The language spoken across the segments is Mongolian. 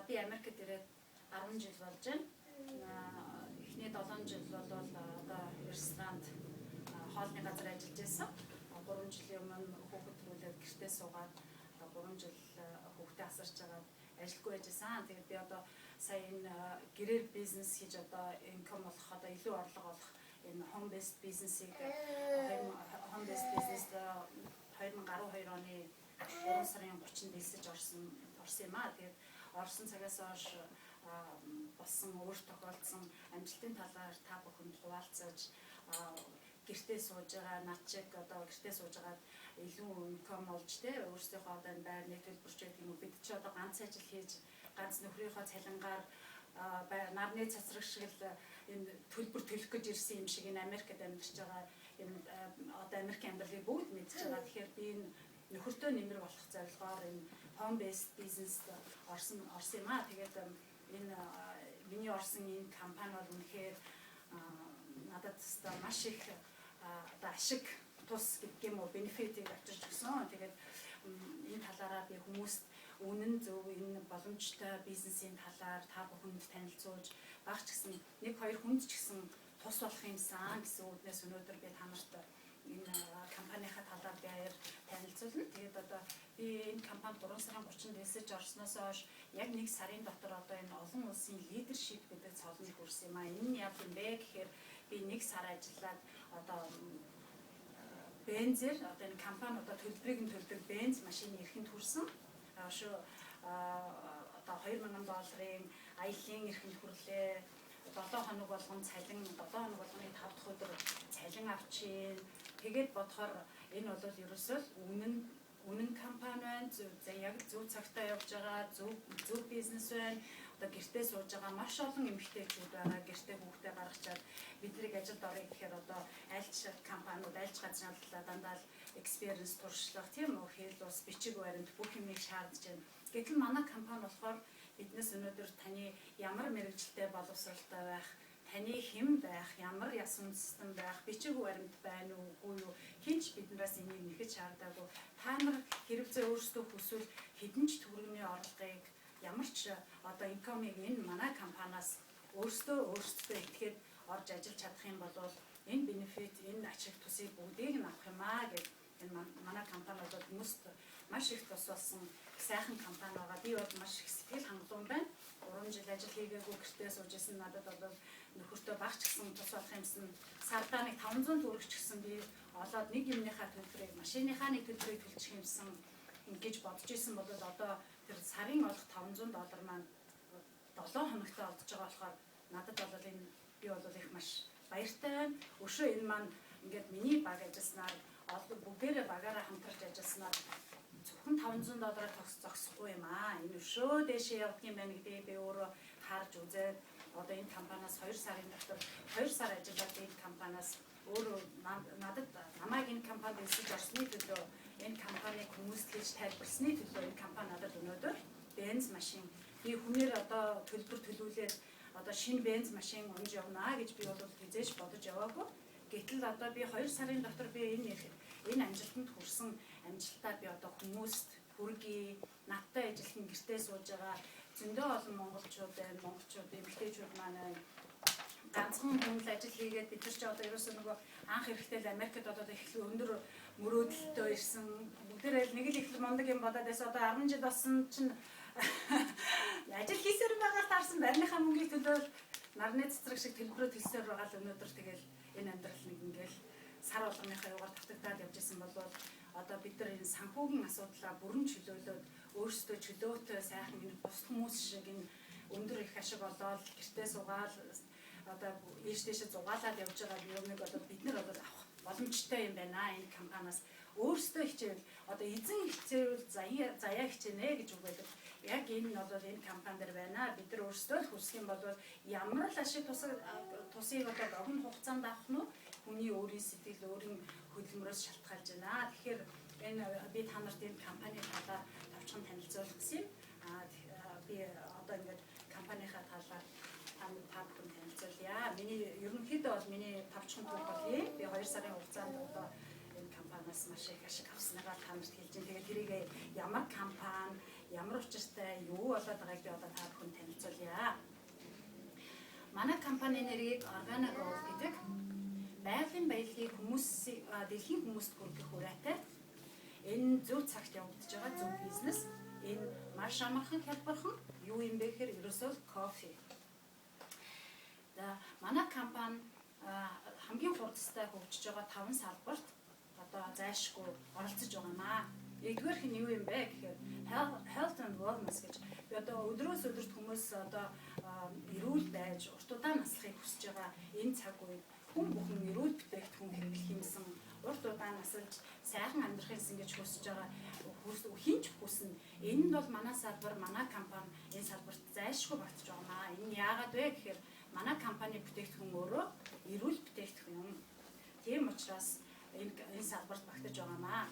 би Америкт ирээд 10 жил болж байна. Эхний 7 жил бол одоо ресторант хоолны газар ажиллаж байсан. 3 жилийн өмнө хүүхэд төрүүлээд гэртээ суугаад 3 жил хүүхдээ асарч байгаа ажилгүй байжсэн. Тэгээд би одоо сая энэ гэрээр бизнес хийж одоо инком олох одоо илүү орлого олох энэ home based бизнесийг home based бизнес 2012 оны 3 сарын 30-нд дэлсэж орсон юм аа. Тэгээд орсон цагаас хойш болсон өөр тохиолдсон амжилтын талаар та бүхэнд хуваалцаж гэртээ сууж байгаа над чиг одоо гэртээ сууж байгаа илүү инком олж тэ өөрсдийнхөө одоо энэ байр нэг төлбөрч байдаг юм уу бид ч одоо ганц ажил хийж ганц нөхрийнхөө цалингаар нарны цацраг шиг л энэ төлбөр төлөх гэж ирсэн юм шиг энэ Америкт амьдарч байгаа энэ одоо Америкийн амьдралыг бүгд мэдж байгаа. Тэгэхээр би энэ нөхөртөө нэмэр болох зорилгоор энэ home based бизнест орсон юм аа. Тэгээд энэ миний орсон энэ компани бол үнэхээр надад маш их одоо ашиг тус гэдэг юм уу бенефитийг авчирч өгсөн. Тэгээд энэ талаараа би хүмүүст үнэн зөв энэ боломжтой бизнесийн талаар та бүхэнд танилцуулж багч гэсэн 1-2 хүнд ч гэсэн тус болох юмсан гэсэн үднээс өнөөдөр би та нарт энэ компанийнхаа талаар баяр танилцуулна. Тэгээд одоо би энэ компани 3 сарын 30-нд дэлсэж орсноос хойш яг 1 сарын дотор одоо энэ олон улсын лидершип гэдэг цолныг хүрсэн юм аа. Энэ нь яг юм бэ гэхээр би 1 сар ажиллаад одоо бензэр одоо энэ компани одоо төлбөрийг нь төлдөг бенз машины эрхэнд хүрсэн. Шүү одоо $2000 аяллаа эрхэнд хүрлээ. 7 хоног болгон цалин 7 хоног болгоны 5 дахь өдөр цалин авчин. Тэгээд бодохоор энэ бол ерөөсөө үнэн компани байна. Яг зөв цагтаа явж байгаа, зөв бизнес байна. Одоо гэртээ сууж байгаа маш олон эмэгтэйчүүд байгаа. Гэртээ хүүхдээ гаргачаад биднийг ажилд орё гэхээр одоо альч компаниуд альч газрын дандаа л experience туршлага тийм үү хэл ус бичиг баримт бүх юмыг шаардж байна. Гэтэл манай компани болохоор биднээс өнөөдөр таны ямар мэрэгжилтэй боловсралтай байх, таны хэн байх, ямар ясан систем байх, бичиг баримт байна уугүй юу хинч биднээс энийг нэхэж шаардаагүй. Та нар хэрэгцээ өөрсдөө хүсвэл хэдэн ч төгрөгийн орлогыг ямар ч одоо инкомыг энэ манай компаниас өөрсдөө итгээд орж ажиллаж чадах юм бол энэ бенефит, энэ ачиг тусыг бүгдийг нь авах юм аа гэж энэ манай компани бол хүмүүст маш их тус болсон сайхан компани байгаа. Би бол маш их сэтгэл хангалуун байна. 3 жил ажил хийгээгүй гэртээ сууж исэн надад бол нөхөртөө багч гэсэн тус болох юмсан сардаа нэг 500 төгрөг ч гэсэн би олоод нэг юмныхаа төлбөрийг машиныхаа нэг төлбөрийг төлчих юмсан ингэж бодож исэн бол одоо тэр сарын олох $500 маань 7 хоногтой олдож байгаа болохоор надад бол энэ би бол их маш баяртай байна. Өшөө энэ маань ингээд миний баг ажилласнаар бүгдээрээ багаараа хамтарч ажилласнаар зөвхөн $500 зогсохгүй юм аа. Энэ өшөө дэшээ явах юм байна гэдгийг би өөрөө харж үзээд одоо энэ компаниас 2 сарын дотор 2 сар ажиллаад энэ компаниас өөрөө надад намайг энэ компанид дэлсэж орсны төлөө энэ компаниг хүмүүст хийж тайлбарласны төлөө энэ компани надад өнөөдөр бенз машин би хүнээр одоо төлбөр төлүүлээд одоо шинэ бенз машин унж явнаа гэж би бол хизээж бодож яваагүй. Гэтэл одоо би 2 сарын дотор би энэ амжилтанд хүрсэн амжилтаа би одоо хүмүүст хүргэе. Надтай ажиллах гэртээ сууж байгаа зөндөө олон монголчууд байна. Монголчууд эмэгтэйчүүд маань ганцхан хүн л ажил хийгээд бид нар ч одоо ерөөсөө нөгөө анх эрэхтэй л Америкт одоо их өндөр мөрөөдөлтөй ирсэн. Бүгдээрээ нэг л их мундаг юм бодоод байсан. Одоо 10 жил болсон чинь ажил хийсээр байгаа таарсан барьныхаа мөнгийг төлөөл нарны цэцрэг шиг төлбөрөө төлсөөр байгаа л өнөөдөр тэгэл энэ амьдрал нэг ингээл сар болгоныхаа югаар татагдаад явж исэн бол одоо бид нар энэ санхүүгийн асуудлаа бүрэн чөлөөлөөд өөрсдөө чөлөөтэй сайхан энэ бус хүмүүс шиг энэ өндөр их ашиг олоод гэртээ суугаад одоо ийш тийш зугаалаад явж байгаа юмыг одоо бид нар одоо авах боломжтой юм байна энэ компаниас өөрсдөө хичээл одоо эзэн хичээвэл заяа хичээнэ гэж үг байдаг. Яг энэ нь бол энэ компани дээр байна. Бид нар өөрсдөө л хүсэх юм бол ямар л ашиг тусыг одоо богино хугацаанд авах нь хүний өөрийн сэтгэл, өөрийн хөдөлмөрөөс шалтгаалж байна. Тэгэхээр энэ би та нарт энэ компани талаар тавчхан танилцуулах гэсэн юм. Би одоо ингээд компанийнхаа талаар та бүхэн танилцуулъя. Миний ерөнхийдөө бол миний тавчхан тул бол би 2 сарын хугацаанд одоо энэ компаниас маш их ашиг авсныгаа та нарт хэлж байна. Тэгээд тэрийг ямар компани, ямар учиртай, юу болоод байгааг би одоо та бүхэнд урьд танилцуулъя. Манай компани нэрийг Organa-Gold гэдэг. Байгалийн баялагийг дэлхийн хүмүүст хүргэх хүрээтэй. Энэ зөв цагт явагдаж байгаа зөв бизнес. Энэ маш амархан хялбархан юу юм бэ гэхээр ерөөсөө кофе. Манай компани хамгийн хурдтай хөгжиж байгаа 5 салбарт одоо зайлшгүй оролцож байгаа маа. Нэгдүгээрх нь юу юм бэ гэхээр health and wellness гэж. Би одоо өдрөөс өдөрт хүмүүс одоо эрүүл байж урт удаан наслахыг хүсэж байгаа энэ цаг үед хүн бүхэн эрүүл бүтээгдэхүүн хэрэглэх юмсан урт удаан насалж сайхан амьдрахын гэж хүсэж байгаа хинч хүснэ. Энэ нь бол манай салбар, манай компани энэ салбарт зайлшгүй багтаж байгаа маа. Энэ яагаад вэ гэхээр манай компани бүтээгдэхүүн өөрөө эрүүл бүтээгдэхүүн юм. Тийм учраас энэ салбарт багтаж байгаа маа.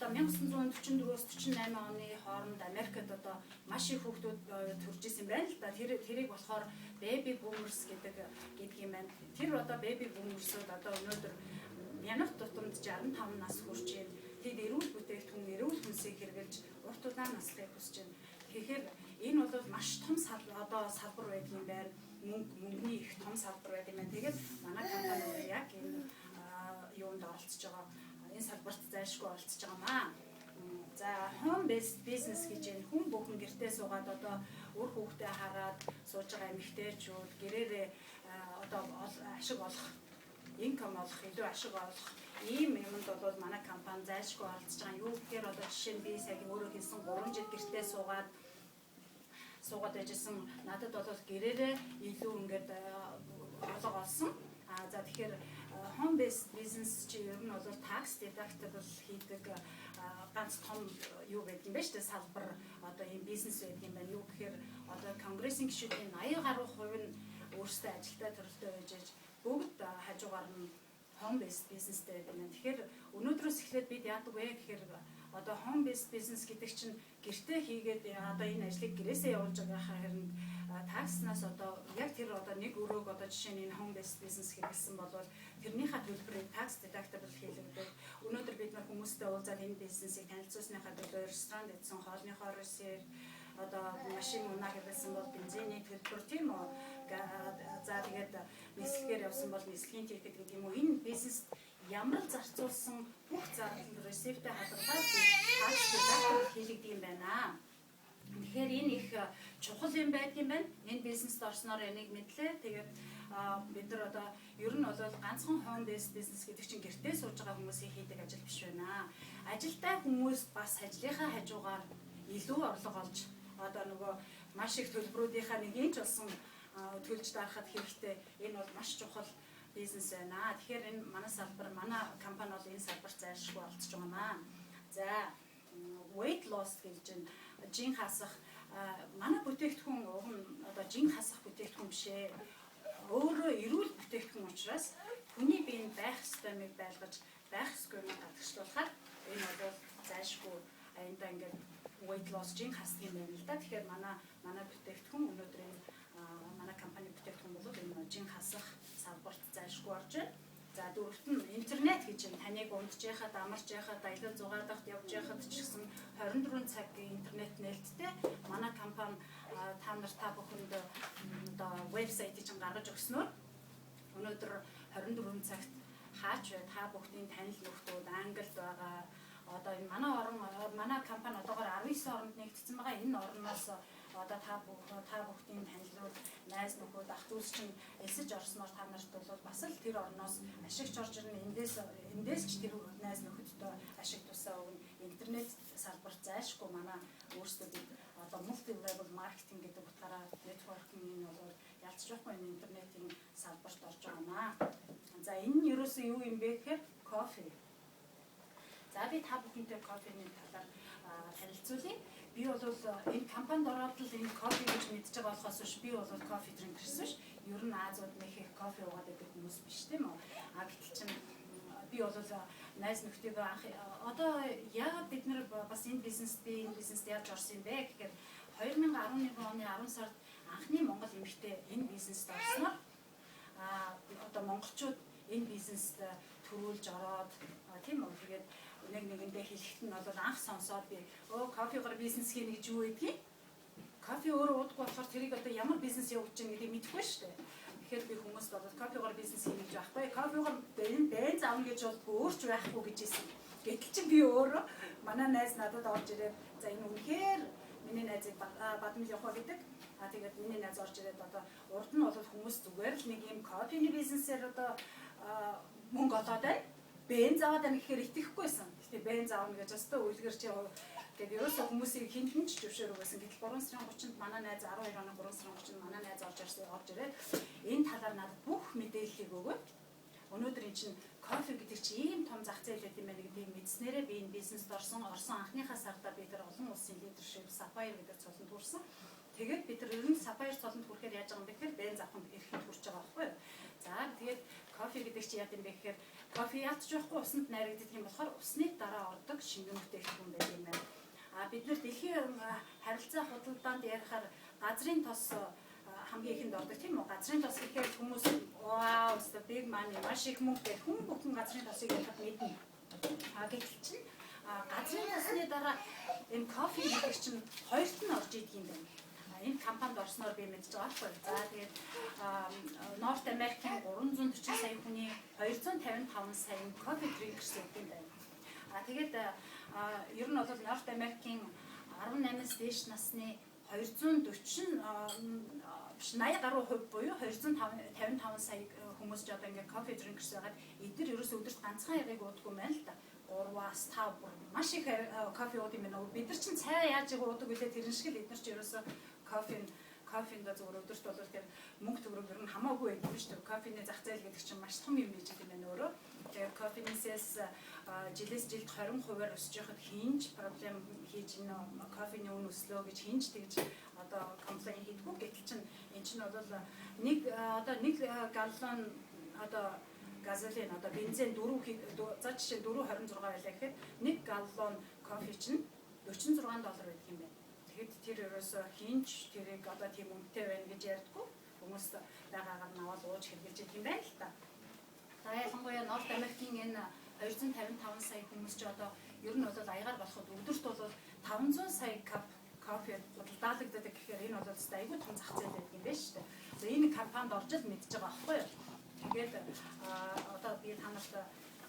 Одоо 1944-өөс 48 оны хооронд Америкт одоо маш их хүүхдүүд төрж исэн байна л да. Тэрийг болохоор baby boomers гэдэг юм байна. Тэр одоо baby boomers-ууд одоо өнөөдөр янах тутамд 65 нас хүрч байна. Тэд эрүүл бүтээгдэхүүн, эрүүл хүнсийг хэрэглэж урт удаан наслахыг хүсэж байна. Тэгэхээр энэ бол маш том салбар байдаг юм байна. Мөнгөний их том салбар байдаг юм байна. Тэгээд манай компани яг энэ юунд оролцож байгаа энэ салбарт зайлшгүй оролцож байгаа маа. За home based business гэж энэ хүн бүхэн гэртээ суугаад одоо үр хүүхдээ хараад сууж байгаа эмэгтэйчүүд гэрээрээ одоо ашиг олох, инком олох, илүү ашиг олох ийм юмд бол манай компани зайлшгүй оролцож байгаа. Юу гэхээр одоо жишээ нь би сая өөрөө хэлсэн 3 жил гэртээ суугаад байжсэн. Надад бол гэрээрээ илүү ингээд орлого олсон. За тэгэхээр home based business чи ер нь бол tax deductible хийдэг ганц том юу гэдэг юм бэ шүү дээ салбар одоо ийм бизнес байдаг юм байна. Юу гэхээр одоо конгрессийн гишүүдийн 80 гаруй хувь нь өөрсдөө ажилтаа төрөлтөө байж бүгд хажуугаар нь home based businessтэй байдаг юм. Тэгэхээр өнөөдрөөс эхлээд бид яадаг вэ гэхээр одоо home based business гэдэг чинь гэртээ хийгээд одоо энэ ажлыг гэрээсээ явуулж байгаа хэрэг такснаас одоо яг тэр одоо нэг өрөөг одоо жишээ нь энэ home based business хэрэглэсэн бол тэрнийхээ төлбөрийг tax deductible хийлэгдэх. Өнөөдөр бид нар хүмүүстэй уулзаад энэ бизнесийг танилцуулсныхаа төлөө ресторан дэдсэн хоолныхоо ресерт одоо машин унаа хэрэглэсэн бол бензиний төлбөр тийм үү. За тэгээд нислэгээр явсан бол нислэгийн тикет гэдэг юм уу. Энэ бизнест ямар зарцуулсан бүх зардал ресептээ хадгалаад tax deductible хийлэгдэх юм байна. Тэгэхээр энэ их чухал юм байдгийн байна. Энэ бизнест орсноор энийг мэдлээ. Тэгээд бид нар одоо ер нь бол ганцхан home based business гэдэг чинь гэртээ сууж байгаа хүмүүсийн хийдэг ажил биш байна. Ажилтай хүмүүс бас ажлынхаа хажуугаар илүү орлого олж одоо нөгөө маш их төлбөрүүдийнхаа нэгийг ч болсон төлж дарахад хэрэгтэй. Энэ бол маш чухал бизнес байна. Тэгэхээр энэ манай салбар, манай компани бол энэ салбарт зайлшгүй олцож байгаа маа. За weight loss гэж жин хасах манай бүтээгдэхүүн уг нь одоо жин хасах бүтээгдэхүүн биш ээ. Өөрөө эрүүл бүтээгдэхүүн учраас хүний биеинд байх ёстойг байлгаж байх ёсгүй юм гадагшлуулахаар энэ бол зайлшгүй аянда ингээд weight loss жин хасдаг юм байна л да. Тэгэхээр манай бүтээгдэхүүн өнөөдөр манай компани бүтээгдэхүүн бол энэ жин хасах салбарт зайлшгүй орж байна. За дөрөвт нь интернет гэж таныг унтж яхад, амарч яхад, аялал зугаадахт явж яхад ч гэсэн 24 цагийн интернет нээлттэй манай компани та бүхэнд одоо вебсайтыг чинь гаргаж өгснөөр өнөөдөр 24 цагт хаач бай та бүхний танил нөхдүүд Англид байгаа. Одоо энэ манай компани одоогоор 19 оронд нэгдсэн байгаа. Энэ орноос одоо та бүхний танилуд, найз нөхөд, ах дүүс чинь элсэж орсноор та нарт бол бас л тэр орноос ашигч орж ирнэ. Эндээс ч тэр найз нөхөдтэй ашиг тусаа өгнө. Интернет салбарт зайлшгүй манай өөрсдөө бид одоо multi level marketing гэдэг утгаараа networking энэ бол ялцчихгүй энэ интернетийн салбарт орж байгаа маа. За энэ нь ерөөсөө юу юм бэ гэхээр кофе. За би та бүхэнтэй кофений талаар танилцуулъя. Би бол энэ компанид ороод л энэ кофе гэж мэдж байгаа болохоос биш би бол кофе drinkers биш. Ер нь Азиуд нэг их кофе уугаад байдаг хүмүүс биш тийм үү? Гэтэл чинь би бол найз нөхдөйгөө одоо яагаад бид нэр бас энэ бизнест яаж орсон юм бэ гэхээр 2011 оны 10 сард анхны Монгол эмэгтэй энэ бизнест орсноор одоо монголчууд энэ бизнест төрүүлж ороод тийм үү? Тэгээд нэгэндээ хэлэхэд нь бол анх сонсоод би кофегаар бизнес хийнэ гэж юу гэдгийг кофе өөрөө уудахгүй болохоор тэрийг одоо ямар бизнес явуулж байгаа гэдгийг мэдэхгүй шүү дээ. Тэгэхээр би хүмүүст бол кофегоор бизнес хийнэ гэж байхгүй. Кофегоор бенз авна гэж бол өөрч байхгүй гэж хэлсэн. Гэтэл чи би өөрөө манай найз надад орж ирээд за энэ үнэхээр миний найзыг бадмил явах гэдэг. Тэгээд миний найз орж ирээд одоо урд нь бол хүмүүс зүгээр л нэг юм кофений бизнесээр одоо мөнгө олоод байна. Бенз аваад байна гэхээр итгэхгүйсэн. Гэхдээ бенз аавна гэж өстө үлгэр чи тэгээд ерөөсөө хүмүүсийг хинтэн ч зөвшөөрөв гэсэн. Гэтэл 3 сарын 30-нд манай найз 12 оны 3 сарын 30-нд манай найз орж ирээд энэ талаар надад бүх мэдээллийг өгөөд өнөөдөр эн чинь кофе гэдэг чинь ийм том зах зээл байт юм байна гэдгийг мэдснээрээ би энэ бизнест орсон анхныхаа сардаа би тэр олон улсын лидершип Sapphire гэдэг цолонд хүрсэн. Тэгээд бид нар ер нь Sapphire цолонд хүрэхээр яаж байгаа юм бэ гэхээр бенз авахд эрхэнд хүрч байгаа байхгүй юу. За тэгээд кофе гэдэг чинь яа гэм бэ гэхээр кофе яатч байхгүй усанд найрагддаг юм болохоор усны дараа ордог шингэн бүтээгдэхүүн байдаг юм байна. Бид нар дэлхийн харилцаа худалдаанд ярихаар газрын тос хамгийн ихэнд ордог тийм үү? Газрын тос гэхээр хүмүүс вау, the big money маш их мөнгө гэх хүн бүхэн газрын тосыг ярихад мэднэ. Гэтэл чинь газрын тосны дараа энэ кофе гэдэг чинь хоёрт нь орж идэг юм байна. Энэ компанид орсноор би мэдж байгаа байхгүй. За тэгээд North American 340 сая хүний 255 сая кофе drinkers гэдэг юм байна. Тэгээд ер нь бол North American 18-аас дээш насны 240 80 гаруй хувь буюу 255 сая хүмүүс ч одоо ингээд кофе drinkers байгаад эдгээр ерөөсөө өдөрт ганцхан ярыг уудаггүй байна л да. 3-аас 5 бүр маш их кофе ууд юм байна. Бид нар чинь цай яаж уудаг вүлээ тэрэн шиг л эдгээр ч ерөөсөө кофенд зөвөр өдөрт бол тэр мөнгө төгрөг ер нь хамаагүй байдаг шүү дээ. Кофений зах зээл гэдэг чинь маш том юм гэж юм байна өөрөө. Тэгээд кофенисээс жилээс жилд 20%-аар өсөж байхад хинж проблем хийж ин кофений үн өслөө гэж хинж тэгж одоо комплейн хийдгүү. Гэтэл чинь эн чинь бол нэг галлон одоо газолин одоо бензин 4 за жишээ 4.26 байлаа гэхэд нэг галлон кофе чинь $46 байдаг юм байна. Тэгэхэд тэр ерөөсөө хинж тэрийг одоо тийм үнэтэй байна гэж ярьдаггүй. Хүмүүс байгаагаар нь аваад ууж хэрэглэж байгаа юм байна л та. За ялангуяа North American энэ 255 сая хүмүүс ч одоо ер нь бол аягаар болоход өдөрт бол 500 сая кап кофе худалдаалагддаг гэхээр энэ бол айгүй том зах зээл байдаг юм байна шүү дээ. За энэ компанид орж ил мэдж байгаа байхгүй юу? Тэгээд одоо би танарт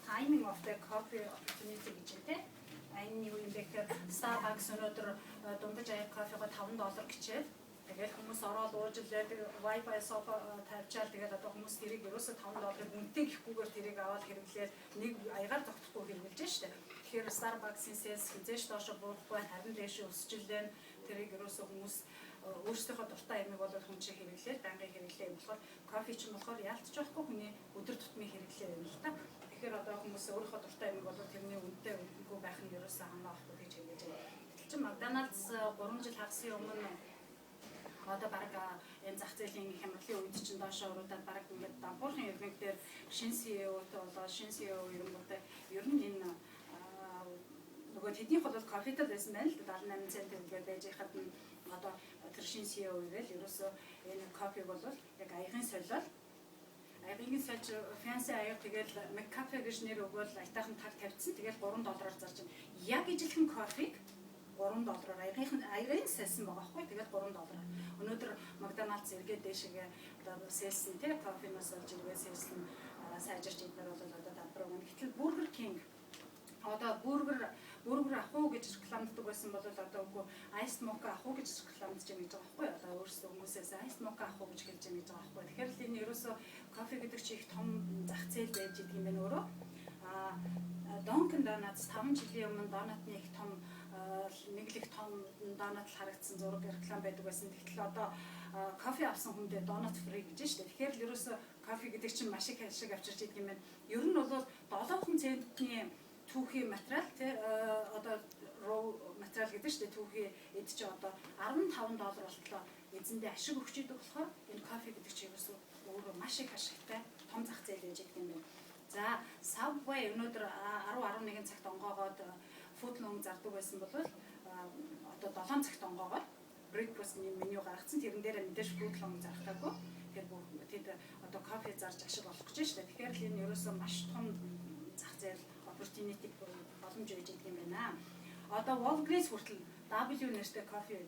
timing of the coffee opportunity гэж байна. Энэ юу юм бэ гэхээр Starbucks өнөөдөр дундаж аяг кофего $5 гिचээд тэгээд хүмүүс ороод ууж илээ Wi-Fi софа тавьчаал тэгээд одоо хүмүүс тэрийг ерөөсөө $5 үнэтэй гэхгүйгээр тэрийг аваад хэрэглээд нэг аягаар тогтохгүй хэрэглэж штэ. Тэгэхээр Starbucks-ийн sales хизээш доошо буурахгүй харин дээш өсөж илээ. Тэрийг ерөөсөө хүмүүс өөрсдийнхөө дуртай юмыг бол хүн чинь хэрэглээд байнгын хэрэглээ юм болохоор кофе ч юм болохоор яалтч байхгүй хүний өдөр тутмын хэрэглээ юм л та. Тэгэхээр одоо хүмүүс өөрийнхөө дуртай юмыг бол тэрний үнэтэй үгүй байх нь ерөөсөө хамаахгүй гэж хэлж байгаа. Гэтэл чи McDonald's 3 жил хагасны өмнө одоо баг энэ зах зээлийн хямралын үед чинь доошоо өрөөдөө баг ингээд дампуурын иргэнг дээр шинэ CEO-тэй болоо шинэ CEO ерөнхийдөө ер нь энэ нөгөө тэднийх бол кофетэй байсан байна л да 78 цент төгрөг байж хаад одоо тэр шинэ CEO ивэл ерөөсөө энэ кофег бол яг аягийн солиол аягийн сольж фэнси аяг тэгэл McCafe гэж нэр өгвөл айтайхан таг тавьчихсан тэгэл $3 зарж байна. Яг ижилхэн кофег $3 аягийн сэлсэн байгаа хгүй тэгээд $3. Өнөөдөр McDonald's эргээд дээшгээ одоо сэлсэн тий кофеноос олж иргээ сэлсэн сайжирч иднэр бол одоо давбар өгнө. Гэтэл Burger King одоо бургер ах уу гэж рекламддаг байсан бол одоо үгүй ice mocha ах уу гэж рекламдж байгаа гэж байгаа байхгүй одоо өөрсдөө хүмүүсээс ice mocha ах уу гэж хэлж байгаа гэж байгаа байхгүй. Тэгэхээр л энэ ерөөсөө кофе гэдэг чинь их том зах зээл байж идэг юм байна өөрөө. Dunkin Donuts 5 жилийн өмнө донатны их том нэг л их том донат харагдсан зураг реклам байдаг байсан. Тэгтэл одоо кофе авсан хүндээ донат free гэж шүү дээ. Тэгэхээр л ерөөсөө кофе гэдэг чинь маш их ашиг авчирч идэг юм байна. Ер нь бол 7 центний түүхий материал тий одоо raw материал гэдэг шүү дээ. Түүхий эд чи одоо $15 болтлоо эзэндээ ашиг өгч идэг болохоор энэ кофе гэдэг чинь ерөөсөө өөрөө маш их ашигтай том зах зээл байж идэг юм байна. За Subway өнөөдөр 10-11 цагт онгоогоод footlong зардаг байсан бол одоо 7 цагт онгоогоод breakfast меню гаргацсан. Тэрэн дээр мэдээж footlong зархтаагүй. Тэгэхээр тэд одоо кофе зарж ашиг олох гэж байна шүү дээ. Тэгэхээр л энэ ерөөсөө маш том зах зээл opportunity боломж өгж идэг юм байна. Одоо Walgreens хүртэл W нэртэй кофе